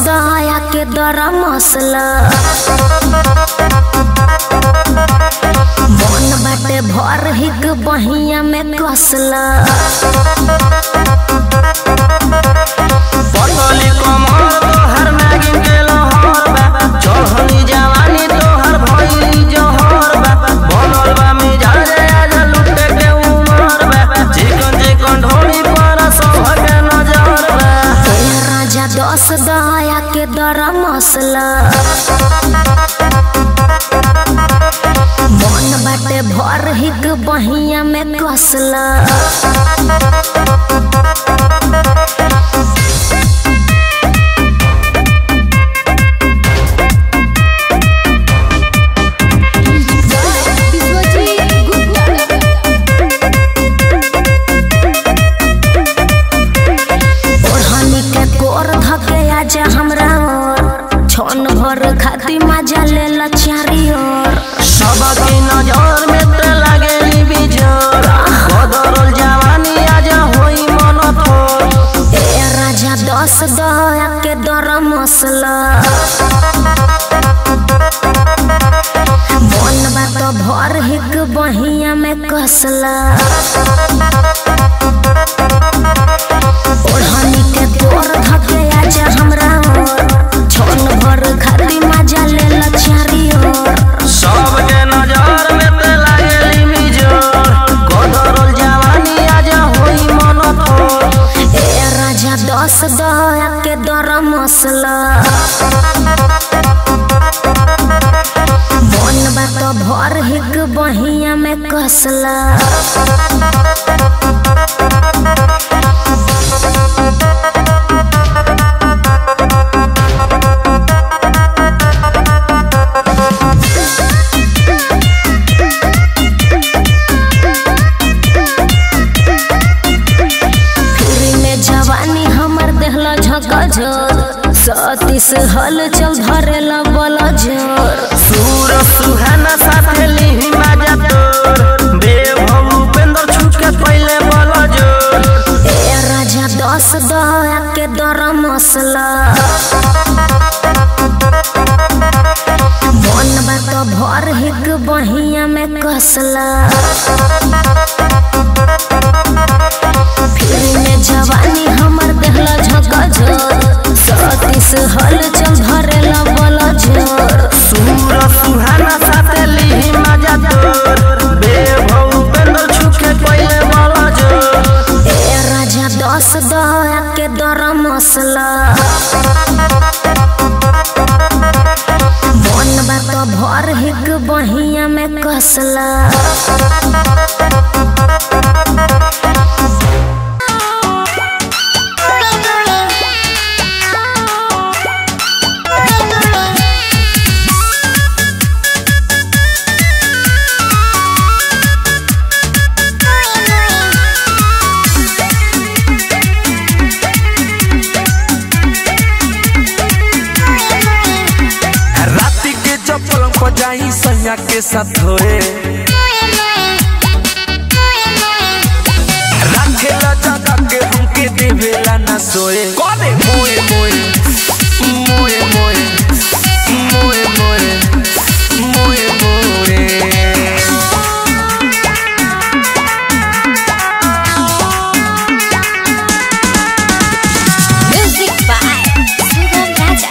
दया के दरा मसला मन बाटे भर हिक बहिया में कसला पतली कमर तोहर नागिन के लहर बा चढ़ली जवानी तोहर भइली जहर बा बनल बा मिजाज आज लुटे के उमर बा चिकन चिकन ढोली पर सब के नजर बा राजा दस दया के दरा मसला मन बाटे भर हिक बहिया में कसला हमरा छन भर खाती मजा ले ला चारी ओर सबकी नजर में ते लागेली बिजोर बदरल जवानी आज होई मन थोर ए राजा दस दया के दरा मसला मन बात भर हिक बहिया में कसला ओढ़नी के तोर धके आज हमरा छन भर खाती मजा ले ला चारी ओर सबके नजर में ते लागेली बिजोर बदरल जवानी आज होई मन थोर ए राजा दस दया के दरा मसला मन बात भर हिक बहिया में कसला सतीश हल चल धरेला बला जोर सूर सुहाना साथे लिही मजा तोर बेभव उपेंद्र छुके पहले बला जोर ए राजा दस दया के दरा मसला मन बात भर हिक बहिया में कसला फिर में जवानी हमर देहला झकझोर सतीश हल चल धरेला बला जोर सूर सुहाना साथे लिही मजा तोर बेभव उपेंद्र छुके पहले बला जोर ए राजा दस दया के दरा मसला मन बात भर हिक बहिया में कसला सैया के साथ धोए रखेला जगह के हमके देवेला ना सोए कोने मोए मोए मोए मोए मोए मोए मोए मोए म्यूजिक बाय सुगम राजा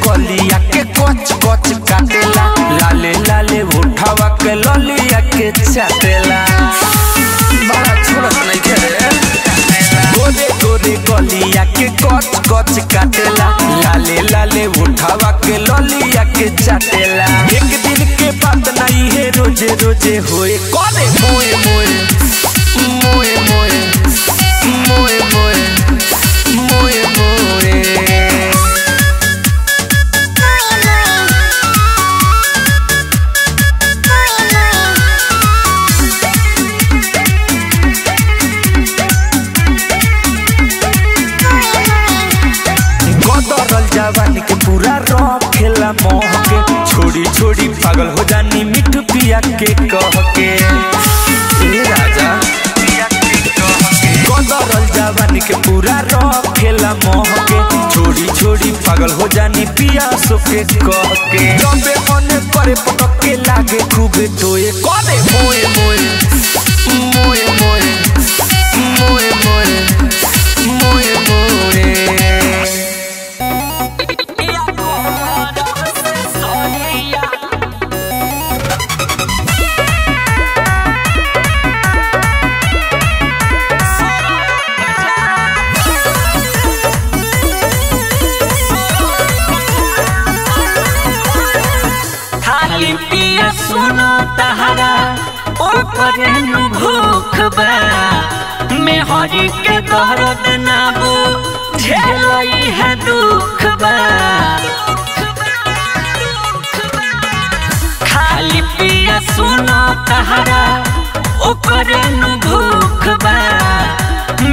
कलिया के कच कच काटेला लाले लाले उठावा के ललिया के चाटेला बड़ा छोड़त नहीं के गोरे गोरे कलिया के कच कच काटेला लाले लाले उठावा के ललिया रोजे होए करे मोए मोए मोए मोए मोए मोए मोए मोए जवानी के पूरा रॉक खेला मोह के छोड़ी छोड़ी पागल हो जानी मिठू पिया के कह के राजा पिया के कह के गदरल जवानी के पूरा रॉक खेला मोह के छोड़ी छोड़ी पागल हो जानी पिया सो के कह के जबे मन करे पटक के लागे खूब तोए करे मोए मोए मोए मोए मोए मोए मोए मोए सुनो तहरा ओ करेनु भूख बा मैं हरी के दर्द ना झेलई है दुख बा खाली पिया सुनो तहरा ओ करेनु भूख बा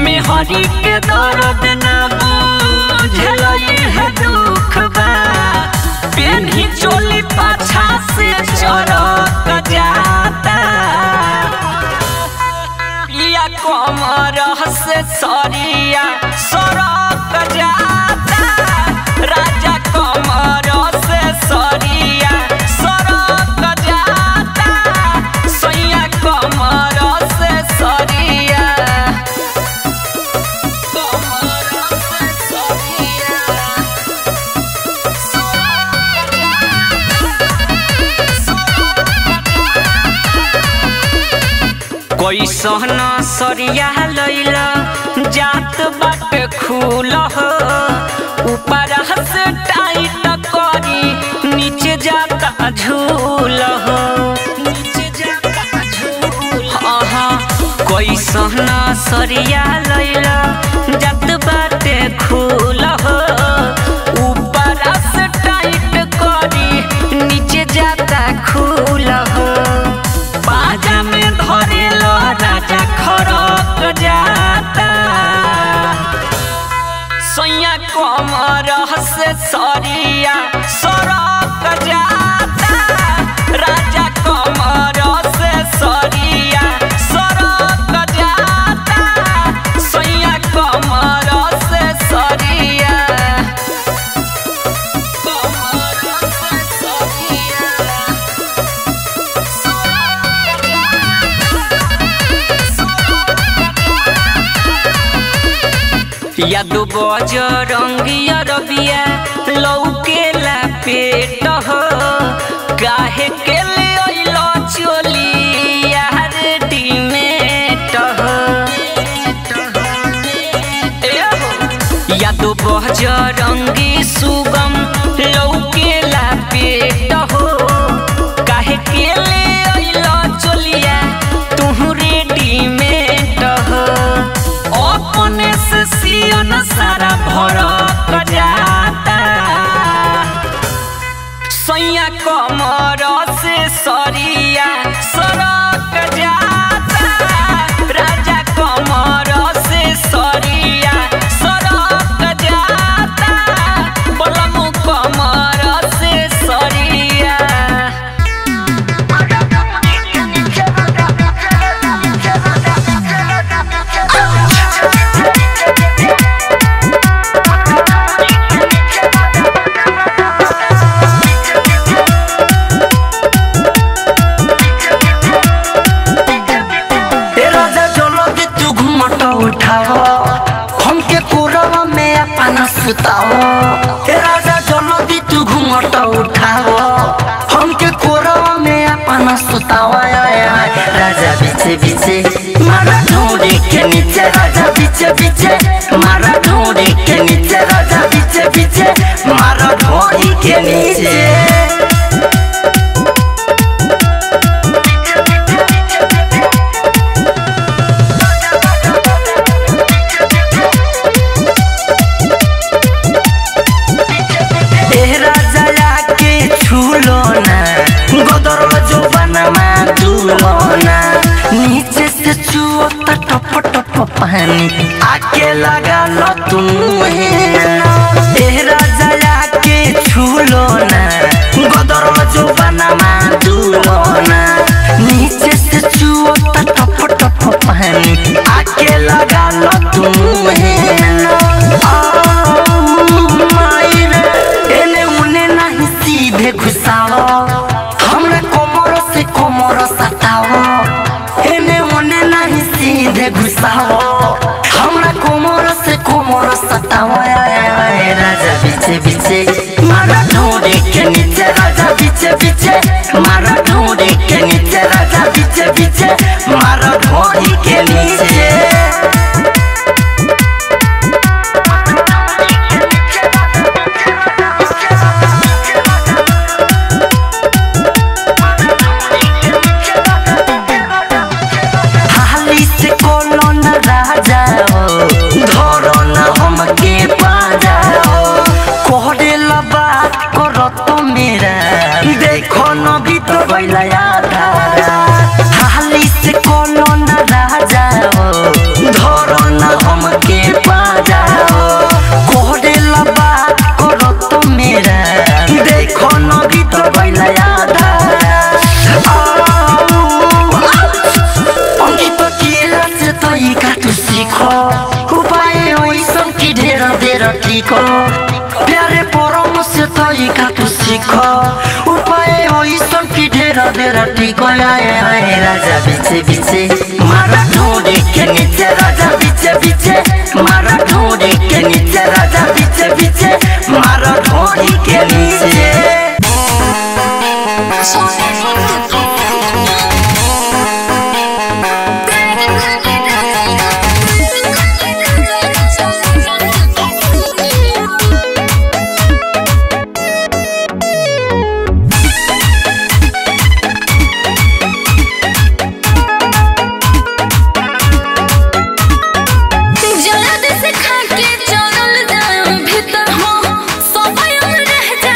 मैं हरी के दर्द ना झेलई है दुख बा पेन्ही चोली पाछा से चरक जाता या कमर से सरिया सरक जाता राजा कमर से सरिया सरक जाता सैया कमर से सरिया कोई सहना सरिया लैला जात बाट खूल हो ऊपर से टाइट करी नीचे जाता झूल हो कोई सहना सरिया लैला जात बाट खूल हो ऊपर से टाइट करी नीचे जाता खूल हो बाजा में धरे लो राजा खरक जाता सैया कमर से सरिया सरक जाता राजा कमर से सरिया सरक जाता सैया कमर से सरिया यादो बजरंगिया रबिया लौकेला पेट हो काहे के ले ओइलो चोली यार डीमेट हो यादो बजरंगी सुगम लौकेला पेट हो काहे के ले ओइलो चोलिया तू रेडीमेट हो अपने से सियन सारा भरक जाता सैया कमर से सरिया सरक जाता राजा कमर से सरिया सरक जाता बलमु कमर से सरिया हमके कोरवा में अपना सुताओ राजा जल्दी तू घूमट उठाओ हमके कोरवा में अपना सुताओ राजा बीचे बीचे मारा ढूंढी के नीचे राजा बीचे बीचे मारा ढूंढी के नीचे राजा बीचे बीचे मारा ढूंढी के नीचे राजा के छूलो ना गोदर जो बनमा दूलो ना नीचे से छुओ तो टप टप पानी आके लगा लो तुम राजा के छूलो ना गोदर जो बनमा दूलो ना नीचे से छुओ तो टप टप पानी आके लगा लो तुम सीधे घुसाओ हमरा कोमर से कोमर सताओ एने ओने नहीं सीधे घुसाओ हमरा कोमर से कोमर सताओ राजा पीछे पीछे मारा ढूंढे के नीचे राजा पीछे पीछे मारा ढूंढे के नीचे राजा पीछे पीछे मारा ढूंढे के नीचे हाली से कोनो न राजा धरो न हमके पाजाओ कोहरे लबा करो तो मेरा देखो न भीतर बैला आधा अंकित किला से तो ई काटू सीखो उपाय ओइसन की ढेर ढेर टीको प्यारे परम से तो ई काटू सीखो उपाय ओइसन की ढेर ढेर टीको आए राजा पीछे पीछे मारा ढूंढे के नीचे राजा पीछे पीछे मारा ढूंढे के नीचे राजा पीछे पीछे मारा ढूंढे के नीचे जल्दी से खा के चल जा भीतर हो सब रह जा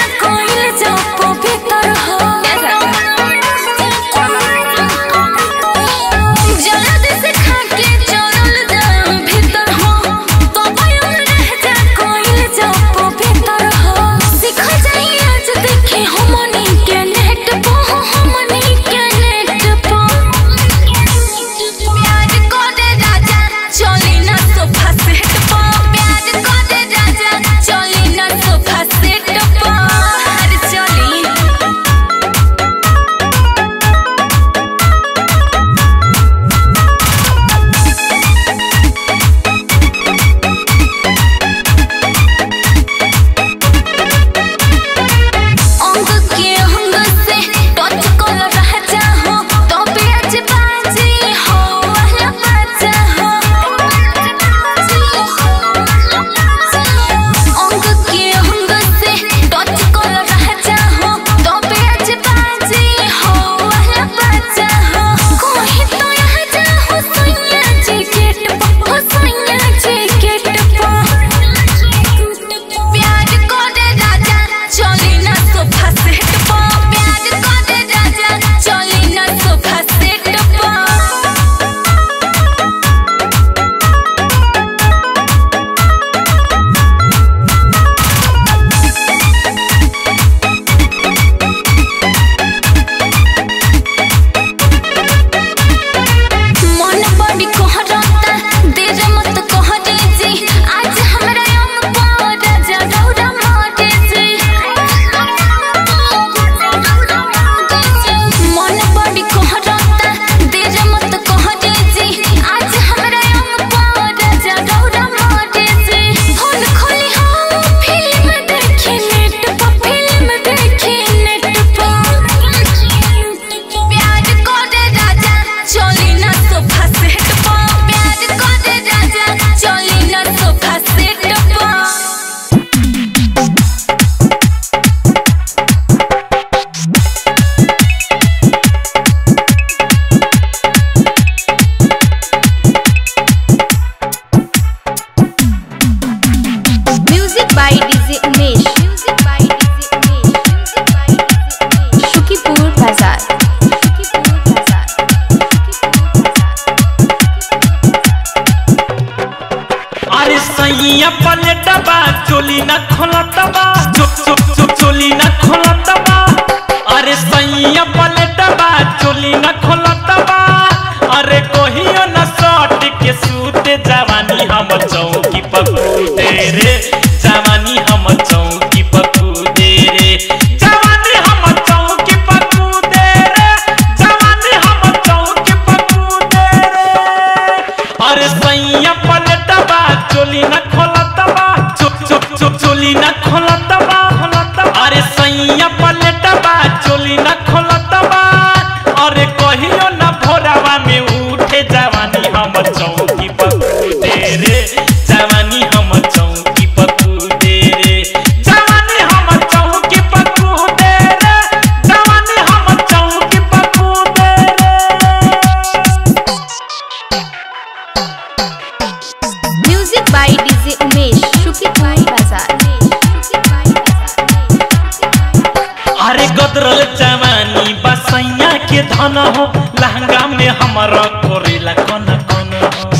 अरे गदरल जवानी बसैया के धन हो लहंगा में हमारा कोरेला कन कन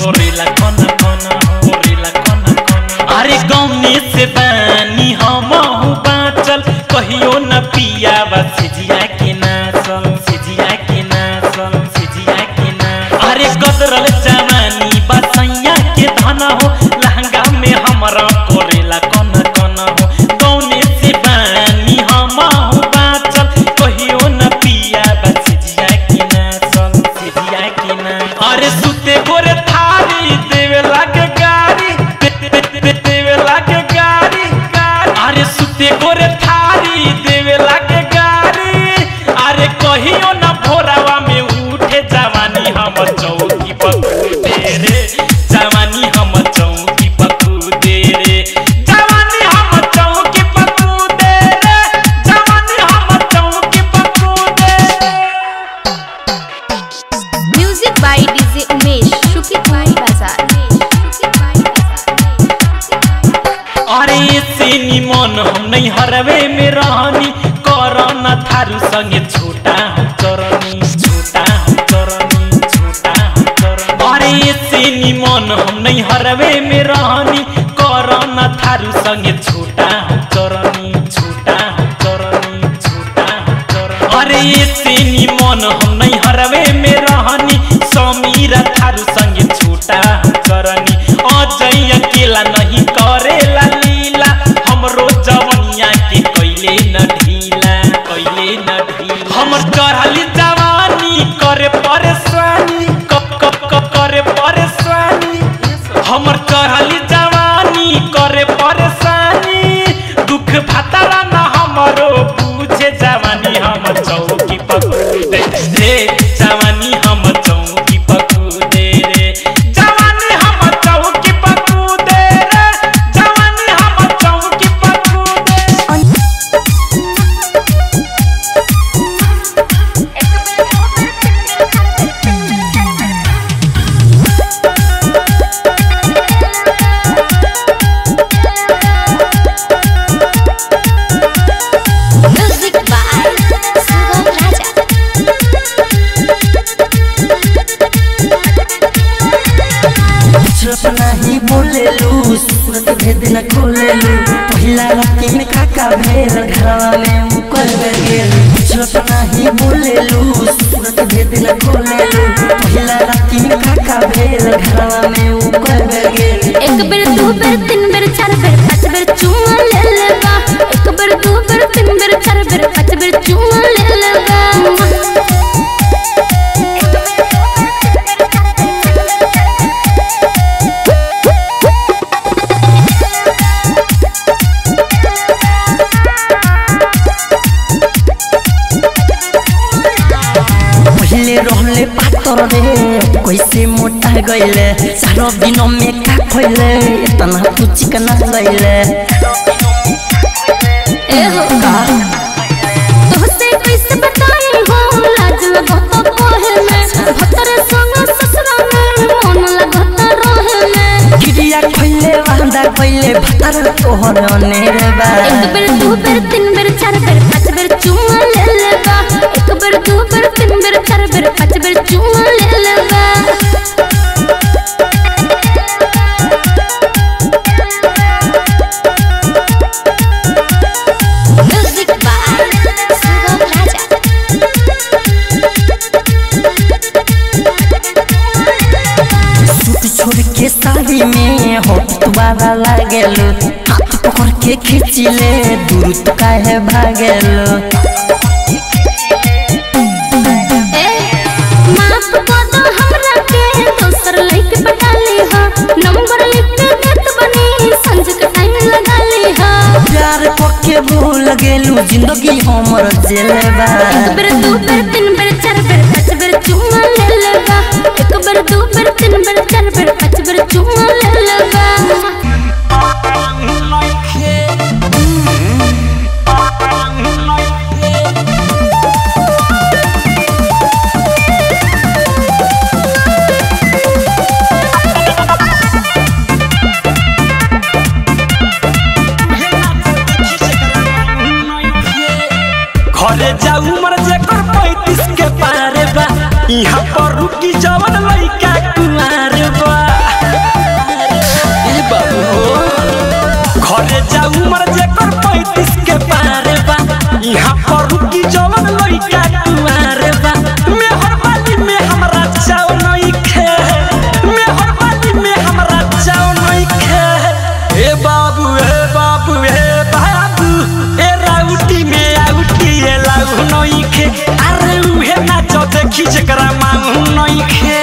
कोरेला कन कन कोरेला कन कन अरे गौने से बानी हम हूँ बाँचल कहियो न पिया सिजिया के नाचल सिजिया के नाचल सिजिया के नाचल अरे गदरल जवानी बसैया के धन हो लहंगा में हमारा कोरेला कन कन हो गौने से बानी हम हूँ बाँचल कहियो न पिया सिजिया के नाचल सिजिया के नाचल अरे सुते गोरे थारी देवे लागे गारी देवे लागे गारी अरे सुते गोरे थारी देवे लागे गारी अरे कहियो न भोरावा में उठे जवानी हम चौकी पकूदे रे जवानी हम चौकी पकूदे रे जवानी हम चौकी पकूदे रे जवानी हम चौकी पकूदे म्यूजिक बाय डीजे उमेश शुक्रिया बाजार अरे से निमन हम नहीं हरवे में रहनी करना थारू संगे छोटा हम चरनी छोटा हम चरनी छोटा हम चरनी अरे से निमन हम नहीं हरवे में रहनी करना थारू संगे छोटा हम चरनी छोटा हम चरनी छोटा हम चरनी अरे से निमन हम नहीं हरवे में रहनी समीरा थारू संगे छोटा हम चरनी अजय अकेला नहीं करेला लीला हमरो जवनिया के कैले न ढीला कैले न ढीला हमर चढ़ली जवानी करे परेशानी करे परेशानी हमर चढ़ली जवानी करे परेशानी दुख भतरा न हमरो पूछे जवानी हम चौकी पकूदे रे जवानी हम चौकी पकूदे रे जवानी हम चौकी पकूदे रे जवानी हम चौकी पकूदे म्यूजिक बाय सुगम राजा चुप नहीं बोलेलू सूरत भेद न खोलेलू पहिला राती में काका भेल घरवा में मुकर गेल चुप नहीं बोलेलू सूरत भेद न खोलेलू पहिला राती में काका भेल घरवा में मुकर गेल एक बेर दू बेर तीन बेर चार बेर पाँच बेर चुमा ले लेबा एक बेर दू बेर तीन बेर चार बेर पाँच बेर चुमा ले लेबा पहले रहले पातर रे कैसे मोटा गइले सारो दिन में का खइले इतना तू चिकना गइले ए हो तोहसे कैसे बताई हो लाज लगत कोहे में भतरे संग ससुरा में मन लगत रहे में गिरिया खइले वांदा खइले भतर तोहर अनेरे बा एक बेर दू बेर तीन बेर चार बेर पाँच बेर चुमा ले लेबा एक बेर दू बेर तीन बेर चार बेर पाँच बेर चुमा ले लेबा music by Sugam Raja suit छोड़ के साड़ी में होठ तुम्हारा लागेलो हाथ पकड़ के खींचिले दूर तो काहे भागेलो माफ कर दो हमरा के दोसर लइके पटा ली हा नंबर लिख के देत बनी संज के टाइम लगा ली हा प्यार के भूल गेलू जिंदगी हमर जेलबा एक बेर दू बेर तीन बेर चार बेर पाँच बेर चुमा ले लेबा एक बेर दू बेर तीन बेर चार बेर पाँच बेर चुमा ले लेबा घरे जाऊ मर जेकर 35 के पारे बा यहाँ पर रुकी जवन लइका कुमार बा ए बाबू घरे जाऊ मर जेकर 35 के पारे बा यहाँ पर रुकी जवन लइका कुमार बा मेहर बाली में हमरा चाव नहीं खे मेहर बाली में हमरा चाव नहीं खे ए बाबू ए बाबू ए बाबू ए राउटी में आउटी ए लाउ नहीं खे अरे उहे नाच देखी जकरा मांग नहीं खे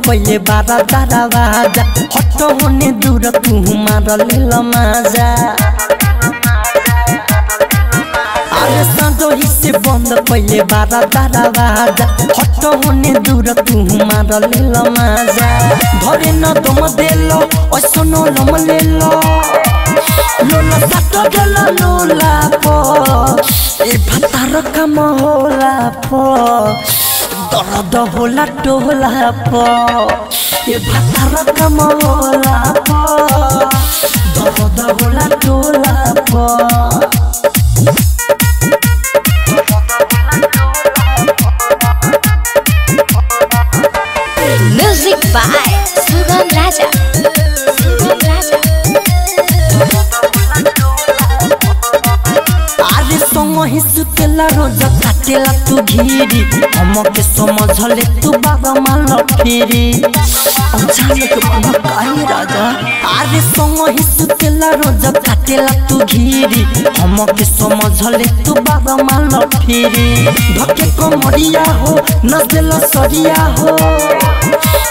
पहिले बारा दरवाजा हट होने दूर तू मार लेल मजा अरे संजोही से बंद पहिले बारा दरवाजा हट होने दूर तू मार लेल मजा धरे न दम देलो ओसनो लम लेलो लोला सातो गेलो लोला पो ए भतार काम होला पो दर्द होला टोला पो ये भातार काम होला पो दर्द होला टोला पो म्यूजिक बाय सुगम राजा आरे संग ही सुतेला रोज काटेला तू घिरी हमके समझले तू बाबा माल फिरी जाने के बाबा काहे राजा आरे संग ही सुतेला रोज काटेला तू घिरी हमके समझले तू बाबा माल फिरी धके कमरिया हो नजला सरिया हो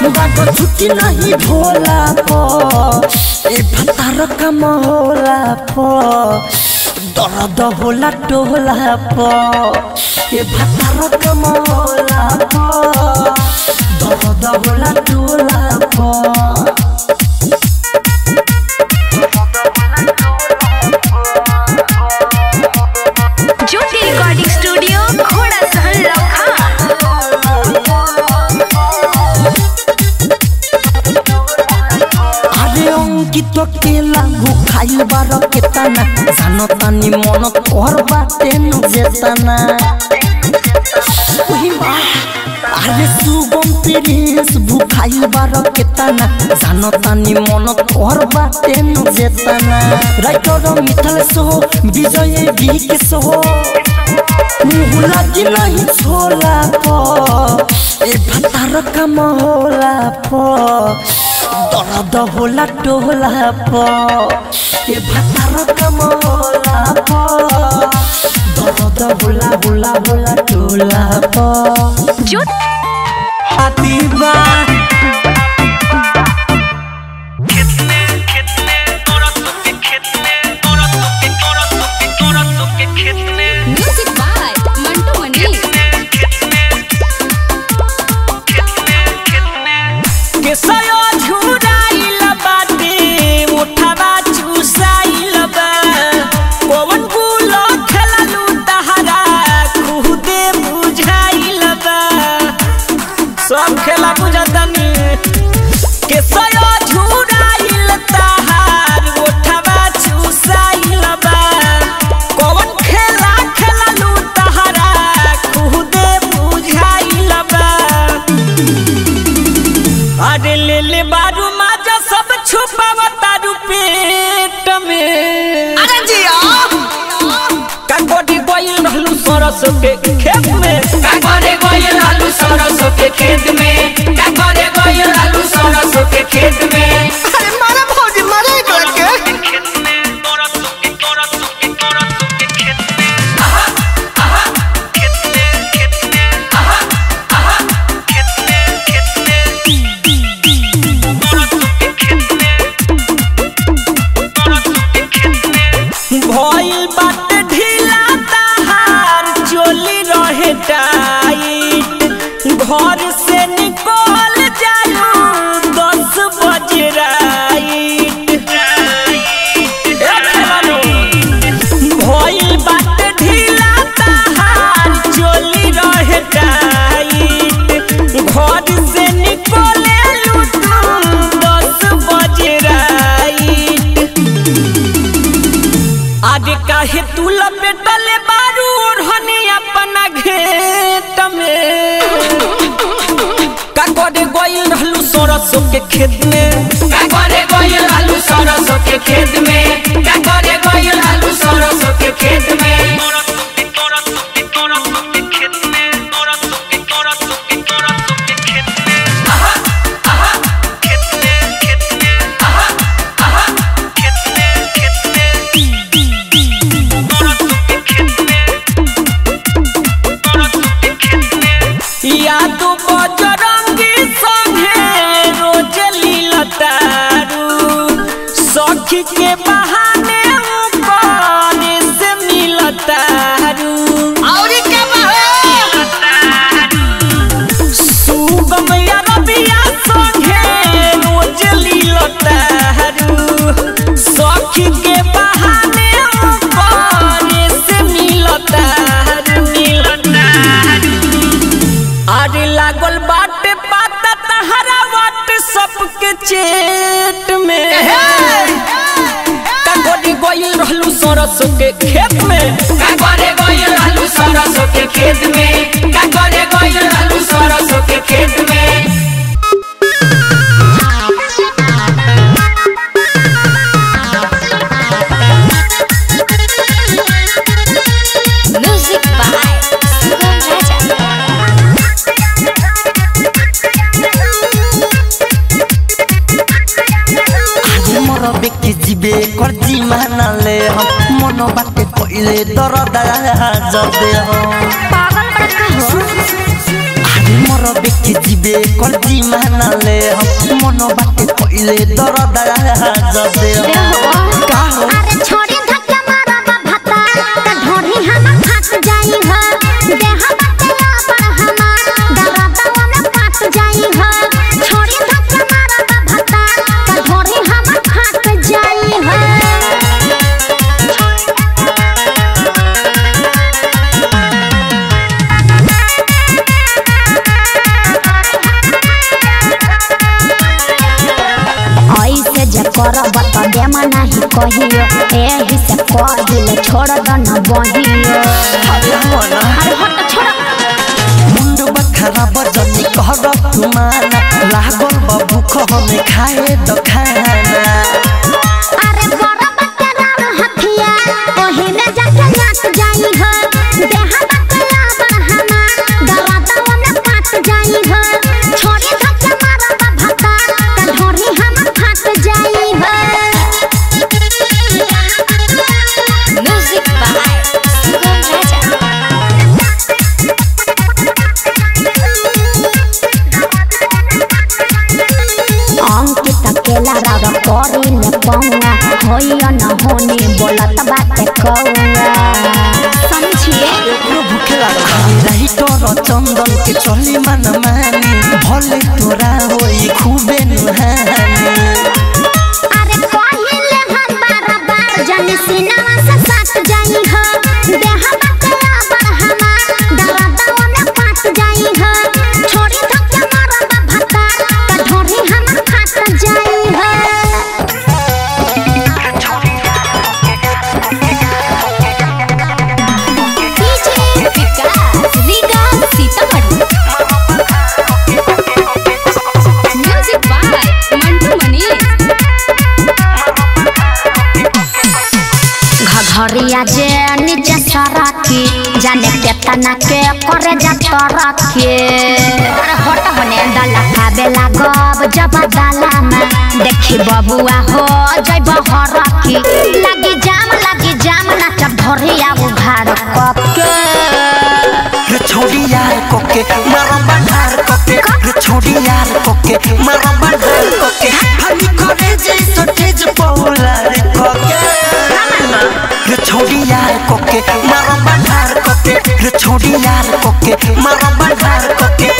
बाबा छुट्टी नहीं भोला पो ए भतार काम होला पो दर्द होला टोला पो ये भातार काम होला पो दर्द होला टोला पो ज्योति रिकॉर्डिंग स्टूडियो घोड़ा सहन लखा अरे अंकित के लागू भुखाइल बार केतना जानो तानी मन तोहर बाटे न जेतना ओही मां अरे सुगम प्रिंस भुखाइल बार केतना जानो तानी मन तोहर बाटे न जेतना राइटर मिथल सो विजय बीक सो मुँह लगी नहीं छोला पो ए भतार कम होला पो दर्द होला टोला पो ए भतार कम होला पो दर्द होला होला होला टोला पो हाथीबा म्यूजिक बाय मंटू मनी। केसयो झुराइल बाटे उठावा चुसाइल बा कोवन गुलो खेललू तहरा खुदे बुझाइल बा सब खेला बुझतनी केसयो झुराइल तहार उठावा चुसाइल बा कोवन खेला खेललू तहरा खुदे बुझाइल बा अरे ले ले बारू माजा सब छुपावा तारू पेट में अरे जिया काकोटी गोइल रहलू सरस के खेत में काकोटी गोइल रहलू सरस के खेत में काकोटी गोइल रहलू सरस के खेत में अरे मारा भौजी मारे करके खेत में तोरा के खेत में आहा आहा खेत में खेत में आहा आहा खेत में भइल बात ढीला तहार चोली रहे टाइट घर से निकल जालू 10 बजे राइट भइल बात ढीला तहार चोली रहे टाइट घर से निकले लू 10 बजे राइट आज काहे तू लपेटले बारू ओढ़नी अपना घेट में काकोरे गोइल रहलू सरसों के खेत में काकोरे गोइल रहलू सरसों के खेत में काकोरे गोइल रहलू सरसों के खेत में आहा आहा खेत में आहा आहा खेत में याद बजरंगी संगे रोज लीलतारू सखी के बहाने ऊपर से मिलतारू औरी के सुगम या रबिया संगे रोज लीलतारू सखी के बहाने ऊपर से मिलतारू अरे लागल बाटे पाता तहरा वाट सबके चेट में काकोरी गोइल रहलू सरसों के खेत में काकोरी गोइल रहलू सरसों के खेत में काकोरी गोइल रहलू सरसों के खेत में म्यूजिक बाय सुगम राजा। मोर बेके जीवे कर जी मानाले हम मन बाटे कोइले दरद जदे हम पागल बड़का हो अरे मोर बेके जीवे कर जी मानाले हम मन बाटे कोइले दरद जदे हम का हो अरे छोड़ी धक्का मारा भत्ता त ढोरी हम फाट जाई हो देह बतला पर हम दरदवा में काट जाई हो छोड़ी धक्का मारा भत्ता त ढोरी हम फाट जाई हो ऐसे जब करब त देमा नाही कहियो एही से कहिल छोड़ द न बहियो अरे मोना अरे हट छोड़ मुंड बखरा बजनी कहर तुमाना लागल बाबू हमें खाए द खाना अरे बड़ा बच्चा राम हथिया ओही में जाके नाच जाई हो देहा बकला बरहमा दरदवा में काट जाई हो छोड़ी धक्का मारा भता त ढोरी हम फाट जाई हो म्यूजिक बाय सुगम राजा अंकित अकेला राव करी ले पौआ होइया न होने बोलत बाटे कौआ समझिए एकरो भूखे लागल रही तोर चंदन के चली मन मानी भले तोरा होई खूबे नुहानी अरे कहिले हम बार जन सिनेमा से साथ जाई हो देहा बकला बरहमा दरदवा में काट जाई हो छोड़ी धक्का मारा भता त ढोरी हम फाट जाई हो DJ Vikas Riga Sitamarhi music by Mantu Manish Ghaghariya जे नीचे सरकी जाने केतना के करे जा तरके अरे हट होने डाला खाबे लागब जब डाला में देखी बबुआ हो जइब हरकी लगी जाम नाचब धरिया उघार कके रे छोड़ी यार कोके मारा बंधार कोके रे छोड़ी यार कोके मारा बंधार कोके हनी करे जैसो तेज पौला रे कोके रे छोड़ी यार कोके मारा बंधार कोके रे छोड़ी यार कोके मारा बंधार कोके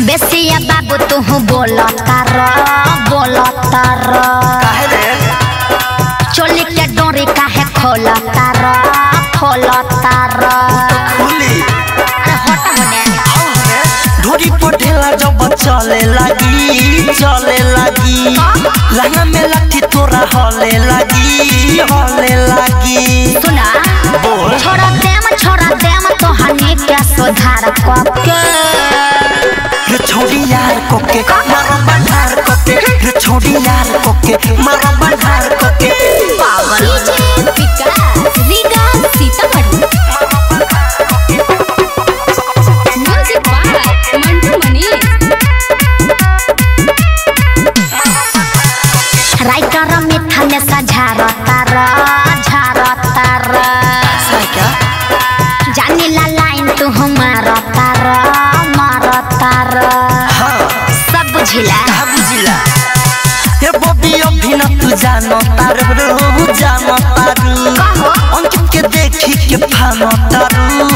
बेसिया बाबू तू बोलता र काहे रे चोली के डोरी काहे खोलता र खुली अरे हट होने ढोरी पटेला जब चले लगी लहंगा में लाठी तोरा हले लगी सुना बोल छोड़ा देम तो हनी के सुधार कके रे छोड़ी यार कोके मारा बंधार कोके रे छोड़ी यार कोके मारा बंधार कोके पागल DJ Vikas Riga Sitamarhi music by Mantu Manish writer मिथल सझारता र साइका जानी ला लाइन तू मारता र हां सब बुझिला का बुझिला ए बॉबी अभी न तू जानो तारू कहो अंकित के देखी के फानो तारू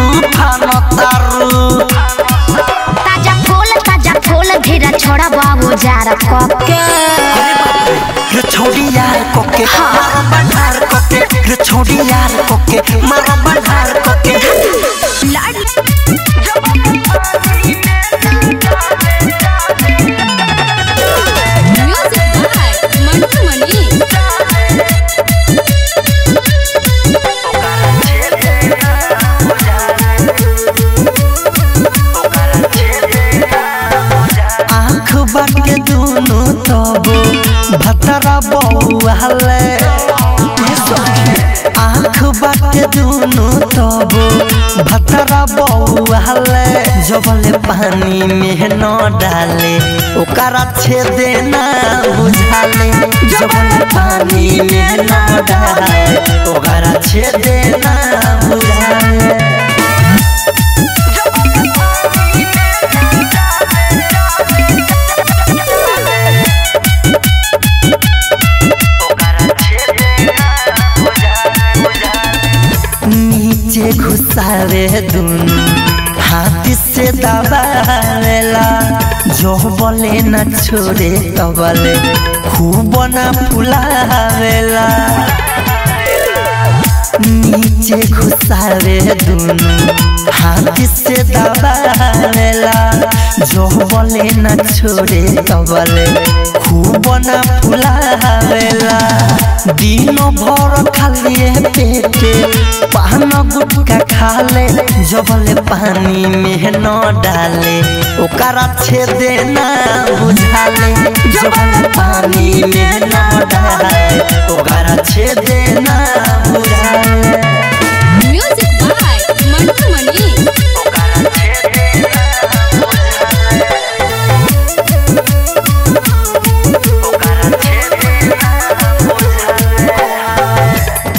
ताजा फूल धीरे छोड़ा बाबू जार कके रे छोड़ी यार कोके मारा बंधार कोके रे छोड़ी यार कोके मारा बंधार कोके म्यूजिक बाय मंटू मनीष आँख बाटे दोनों तबो भतरा बौआले आँख बाटे दोनों तबो भतरा बौआले जबले पानी में न डाले ओकरा छेदे ना बुझाले जबले पानी में न डाले ओकरा छेदे ना बुझाले नीचे घुसावे दुनु हाथ से दबावेला जो बोले न छोड़े तबले खूब न फुलावेला नीचे घुसावे दुनु हाथ से दबावेला जो बोले न छोड़े तबले खूब न फुलावेला दिनों भर खाली पेटे पान गुटका खाले जबले पानी में न डाले ओकरा छेदे ना बुझाले जबले पानी में न डाले ओकरा छेदे ना बुझाले। म्यूजिक बाय मंटू मनी।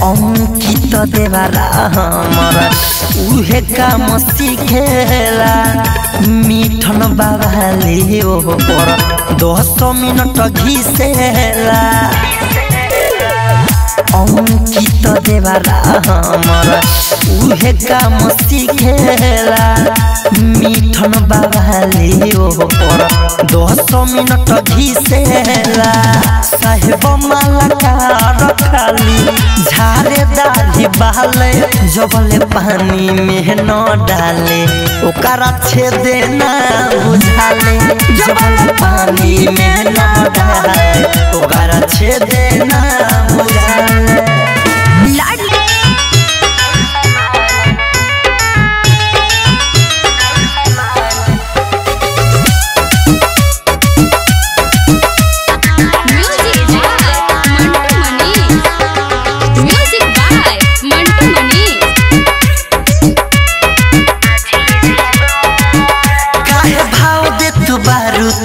अंकित देवाला हमारा उहे काम सीखेला मिठन बाबाली ओपर 10 मिनट घिसेला अंकित देवाला हमारा उहे काम सीखेला मिठन बाबाली ओपर 10 मिनट घिसेला साहेब मालाकार खाली झारे दाढ़ी बहाले जबले पानी में न डाले ओकरा छेदे ना बुझाले जबले पानी में न डाले ओकरा छेदे ना बुझाले।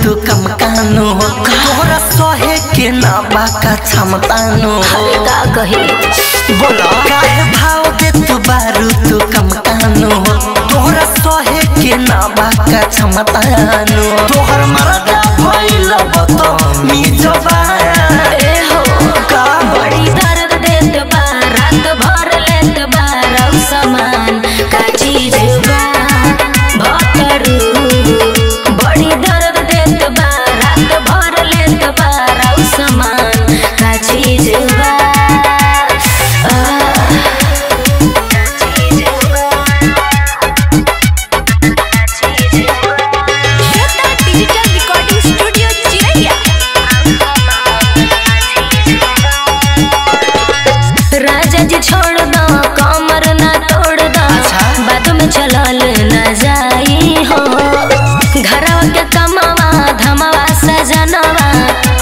तू कम कानो तोहरा सहे के ना बाका क्षमतानो का कही बोला काहे भाव दे तू बारू तू कम कानो तोहरा सहे के ना बाका क्षमतानो तोहर मरदा भइल बतो मी जबा ए हो का बड़ी दर्द देत बा रात भर लेत बा रौ समान का चीज बा भतरू बड़ी दर्द देत बा रात भर लेत बा रौ समान का चीज बा डिजिटल रिकॉर्डिंग स्टूडियो चिरैया। राजा जी छोड़ दो कमर ना तोड़ दो बाद में चलल न जाई हो घरवा के कमावा धमावा सजनवा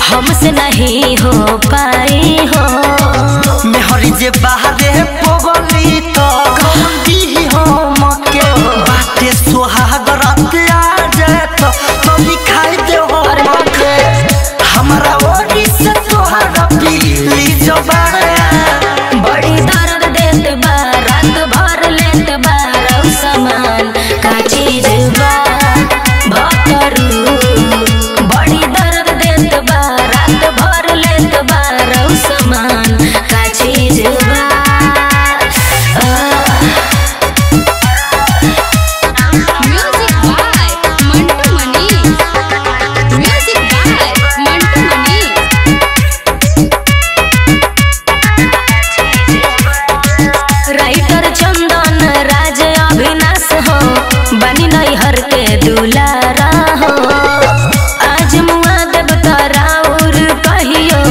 हमसे नहीं हो पाई हो मेहरी जे बाहरे पोगली तो दी हो मके बाटे सुहाग रात आ जाए तो दिखाई दे हो मके हमरा ओरी से तोहरा पीली जबाया बड़ी दर्द देत बा रात भर लेत बा रौ समान का चीज बा भतरू बड़ी दर्द देत बा रात भर लेत बा रौ समान का चीज बा music by Mantu Mani. Music by Mantu Mani. Writer Chandan Raj Avinash हो बनी नहीं हर के दुलारा हो आज मुआ देव तराउर कहियो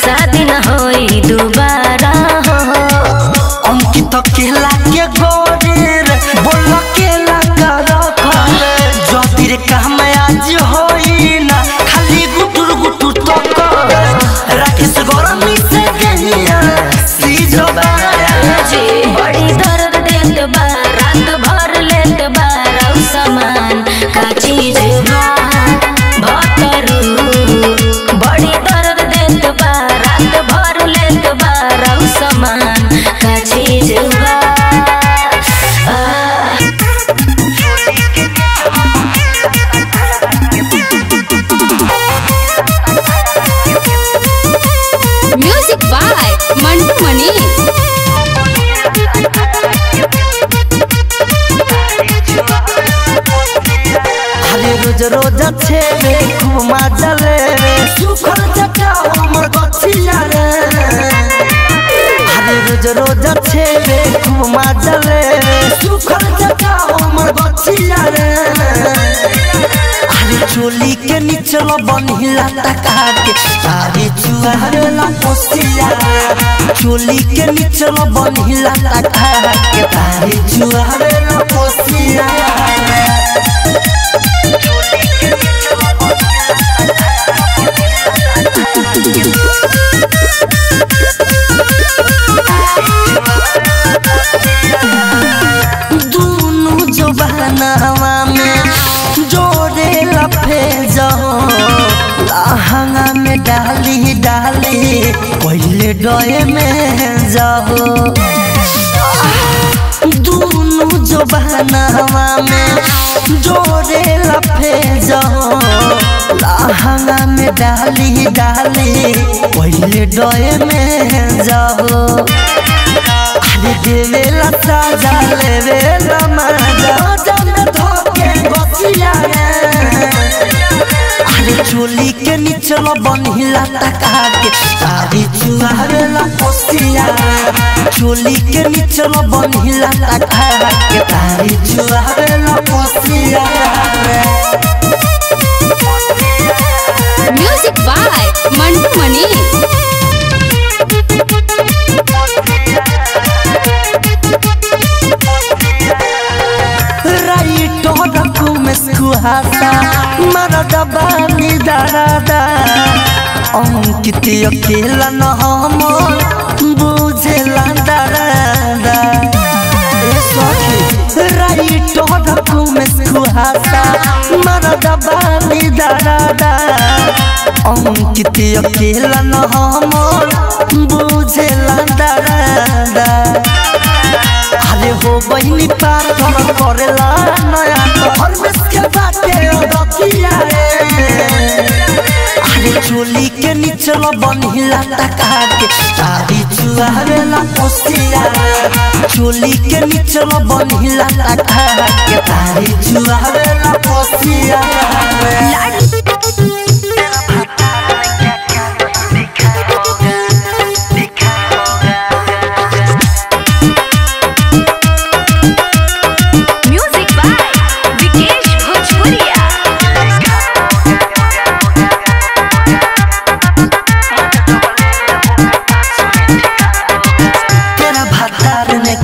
शादी न होई दोबारा हो अंकित केला के गोरेर बोल केला कर ज्योतिर काम आज होई ना खाली गुटुर गुटुर तो कर राकेश गरमी से कहिया सीजो बड़ी दर्द देत बा रात भर लेत बा रौ समान का चीज बा भतरू बड़ी दर्द देत बा रात भर लेत बा रौ समान का चीज बा म्यूजिक बाय मंटू मनी। हरे रोज रोज छे रे खूब मजा ले रे सुखर जटा हमर गछिया रे हरे रोज रोज रोज छेबे खूब मजा लेवे सुखल जगह हमर बचिया रे अरे चोली के नीचल बनिला टका के तारी चुहारेला पोसिया चोली के नीचल बनिला टका के तारी चुहारेला पोसिया दोनों जबानावा में जोड़े लफे जाओ लहंगा में डाली डाली पहले डोए में जाओ दोनों जबानावा में जोड़े लफे जाओ लहंगा में डाली डाली पहले डोए में जाओ अरे देवेला साजा लेवेला मजा जब धोके बसिया अरे चोली के नीचल बनिला टका के तारी चुहारेला पोसिया चोली के नीचल बनिला टका के तारी चुहारेला पोसिया म्यूजिक बाय मंटू मनी कुहासा मरदा बानी दादा अंकित अकेला न हम बुझेला दादा राइट कुहासा मरदा बानी दादा अंकित अकेला न हम बुझेला दादा अरे हो बहिनी पार घर करेला नया घर में के बाटे रखिया अरे चोली के नीचल बनिला टका के तारी चुहारेला पोसिया चोली के नीचल बनिला टका के तारी चुहारेला पोसिया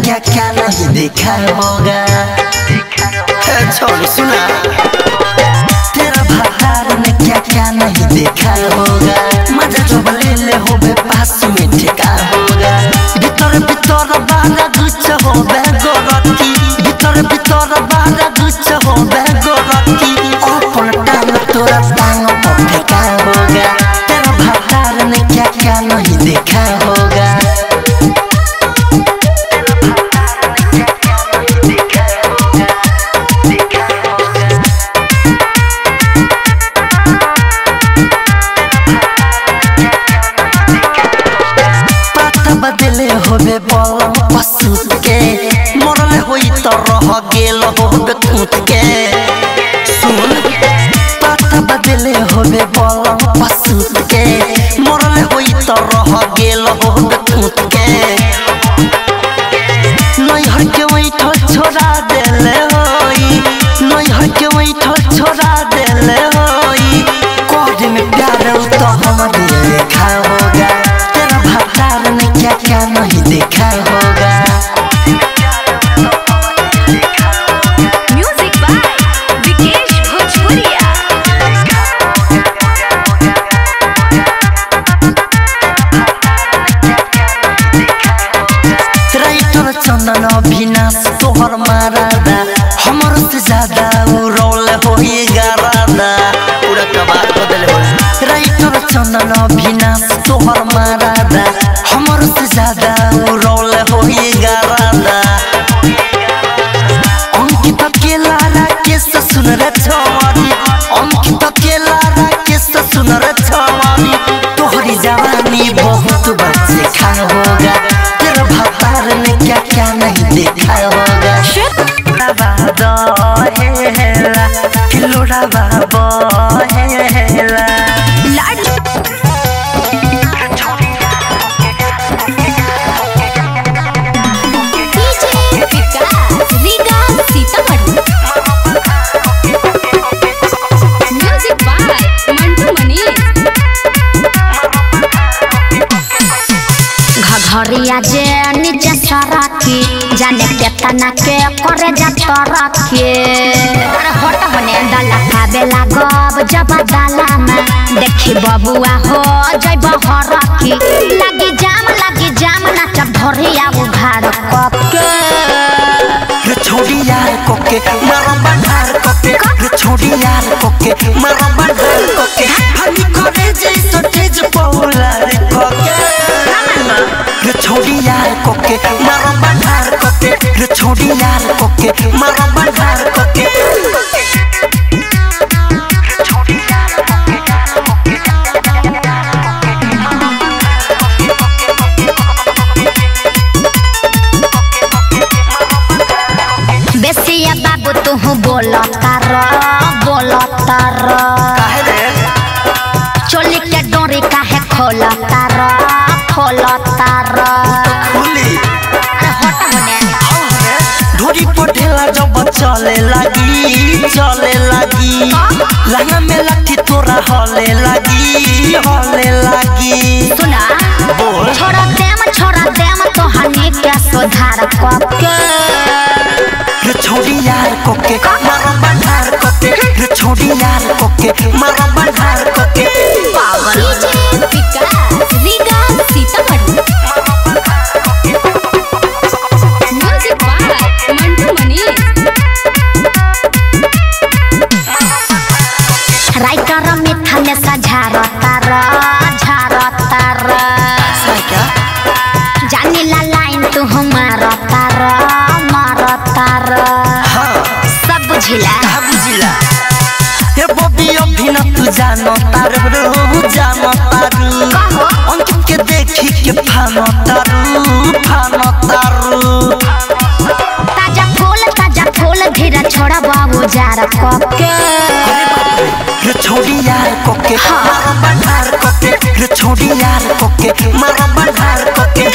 देखा होगा छोड़ सुना तेरा भातार ने क्या क्या नहीं देखा होगा मजा जो ले होबे पास में ठेका होगा भीतर भीतर बारा गुच्छ होबे गोरकी भीतर भीतर बारा गुच्छ होबे गोरकी अपन टांग तोरा टांग पर ठेका होगा तेरा भातार ने क्या क्या नहीं देखा होगा होबे बलम पसूत के मरले होई त रह गेल होबे कूट के सुन पाता बदले होबे बलम पसूत के मरले होई त रह गेल होबे कूट के नई हर के वही ठल छोड़ा देले होई नई हर के वही ठल छोड़ा देले होई कोड में प्यार तो हमारे देखा होगा तेरा भातार ने क्या क्या नहीं देखा होगा म्यूजिक बाय विकेश भोजपुरिया राइटर चंदन अविनाश तोहर मारादा हमर से ज्यादा उड़ौल होई गारादा पूरा कबार बदल हो राइटर चंदन अविनाश तोहर मारादा हमर से ज्यादा उड़ौल होई गारादा अंकित अकेला राकेश सुन रे छवानी अंकित अकेला राकेश सुन रे छवानी तोहरी जवानी बहुत बच्चे खा होगा तेरा भातार ने क्या क्या नहीं देखा होगा किलोड़ा बाबा हेला ढोरिया जे नीचे सरकी जाने केतना के करे जा तरके अरे हट होने डाला खाबे लागब जब डाला में देखी बबुआ हो जइब हरकी लगी जाम नाचब ढोरिया उघाड़ कके रे छोड़ी यार कोके मारो बंधार कोके रे छोड़ी यार कोके मारो बंधार कोके हनी करे जैसो तेज पौला रे कोके रे छोड़ी यार कोके मारो बंधार कोके रे छोड़ी यार कोके मारो बंधार कोके बेसिया बाबू तू बोलता र काहे रे चोली के डोरी काहे खोलता र खुली अरे हट होने ढोरी पटेला जब चले लगी लहंगा में लाठी तोरा हले लगी सुना बोल छोड़ा देम तो हनी के सुधार कके रे छोड़ी यार कोके मारो बंधार कोके रे छोड़ी यार कोके मारो बंधार कोके पागल Riga Sitamarhi music by Mantu Manish. Writer मिठा में सझारता र जानी ला लाइन तू मारता र सब बुझिला कहा बुझिला ये बॉबी अभी न तू जानो तारू अंकित के देखी के फानो तारू ताजा फूल धीरा छोड़ा बाबू जार कके रे छोड़ी यार कोके मारो बंधार कोके रे छोड़ी यार कोके मारो बंधार कोके